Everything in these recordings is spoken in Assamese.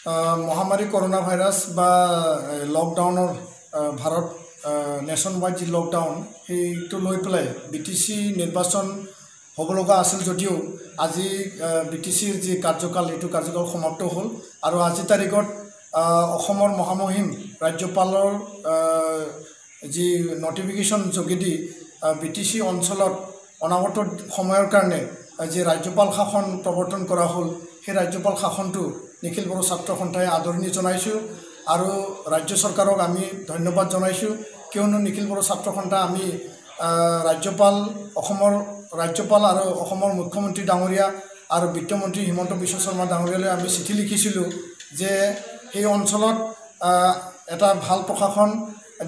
মহামাৰী কৰোনা ভাইৰাস বা লকডাউনৰ ভাৰত নেশন ওয়াইড যে লকডাউন সেইটো লৈ পেলাই বিটিসি নিৰ্বাচন হ'ব লগা আছিল যদিও আজি বিটিসিৰ যে কাৰ্যকাল এইটো কাৰ্যকাল সমাপ্ত হ'ল আৰু আজি তাৰিখত অসমৰ মহামহিম ৰাজ্যপালৰ যি নটিফিকেশন যোগেদি বিটিসি অঞ্চলত অনাগত সময়ৰ কাৰণে যে ৰাজ্যপাল শাসন প্ৰৱৰ্তন কৰা হ'ল সেই ৰাজ্যপাল শাসনটো নিখিল বড়ো ছাত্ৰ সন্থাই আদৰণি জনাইছোঁ আৰু ৰাজ্য চৰকাৰক আমি ধন্যবাদ জনাইছোঁ কিয়নো নিখিল বড়ো ছাত্ৰ সন্থা আমি ৰাজ্যপাল অসমৰ ৰাজ্যপাল আৰু অসমৰ মুখ্যমন্ত্ৰী ডাঙৰীয়া আৰু বিত্তমন্ত্ৰী হিমন্ত বিশ্ব শৰ্মা ডাঙৰীয়ালৈ আমি চিঠি লিখিছিলোঁ যে এই অঞ্চলত এটা ভাল প্ৰশাসন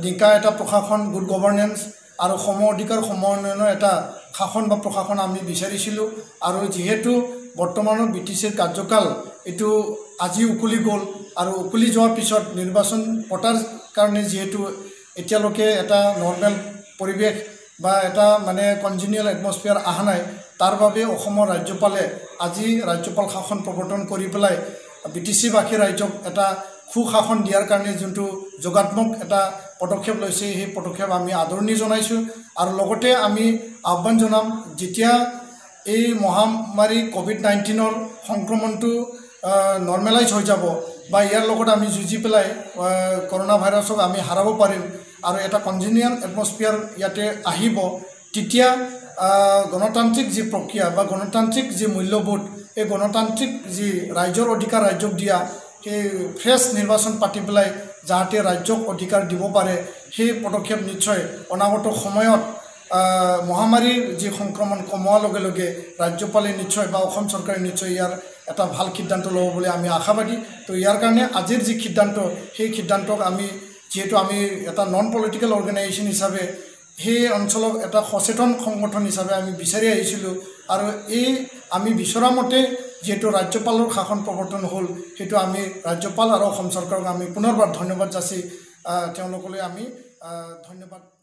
নিকা এটা প্ৰশাসন গুড গভৰ্নেন্স আৰু সম অধিকাৰ সমন্বয়নৰ এটা শাসন বা প্ৰশাসন আমি বিচাৰিছিলোঁ আৰু যেহেতু বৰ্তমানৰ বিটিসিৰ কাৰ্যকাল এটো আজি উকুলি গ'ল আৰু উকুলি যোৱাৰ পিছত নিৰ্বাচন পতাৰ কাৰণে যেহেতু এতিয়ালৈকে এটা নৰ্মেল পৰিৱেশ বা এটা মানে কনজিনিয়েল এটমস্ফিয়াৰ আহা নাই তাৰ বাবে অসমৰ ৰাজ্যপালে আজি ৰাজ্যপাল শাসন প্ৰৱৰ্তন কৰি পেলাই বিটিসিবাসী ৰাজ্যক এটা সুশাসন দিয়াৰ কাৰণে যোনটো যোগাত্মক এটা পদক্ষেপ লৈছে সেই পদক্ষেপ আমি আদৰণি জনাইছোঁ আৰু লগতে আমি আহ্বান জনাম যেতিয়া এই মহামাৰী কোভিড-19ৰ সংক্ৰমণটো নৰ্মেলাইজ হৈ যাব বা ইয়াৰ লগত আমি যুঁজি পেলাই কৰোনা ভাইৰাছক আমি হাৰাব পাৰিম আৰু এটা কনজিনিয়েল এটমস্ফিয়াৰ ইয়াতে আহিব তেতিয়া গণতান্ত্ৰিক যি প্ৰক্ৰিয়া বা গণতান্ত্ৰিক যি মূল্যবোধ এই গণতান্ত্ৰিক যি ৰাজ্যৰ অধিকাৰ ৰাজ্যক দিয়া সেই ফ্ৰেছ নিৰ্বাচন পাতি পেলাই যাতে ৰাজ্যক অধিকাৰ দিব পাৰে সেই পদক্ষেপ নিশ্চয় অনাগত সময়ত মহামাৰীৰ যি সংক্ৰমণ কমোৱাৰ লগে লগে ৰাজ্যপালে নিশ্চয় বা অসম চৰকাৰে নিশ্চয় ইয়াৰ এটা ভাল সিদ্ধান্ত ল'ব বুলি আমি আশাবাদী তো ইয়াৰ কাৰণে আজিৰ যি সিদ্ধান্ত সেই সিদ্ধান্তক আমি যেহেতু আমি এটা নন পলিটিক্যাল অৰ্গেনাইজেশ্যন হিচাপে সেই অঞ্চলক এটা সচেতন সংগঠন হিচাপে আমি বিচাৰি আহিছিলোঁ আৰু এই আমি বিচৰা মতে যেহেতু ৰাজ্যপালৰ শাসন প্ৰৱৰ্তন হ'ল সেইটো আমি ৰাজ্যপাল আৰু অসম চৰকাৰক আমি পুনৰবাৰ ধন্যবাদ যাচি তেওঁলোকলৈ আমি ধন্যবাদ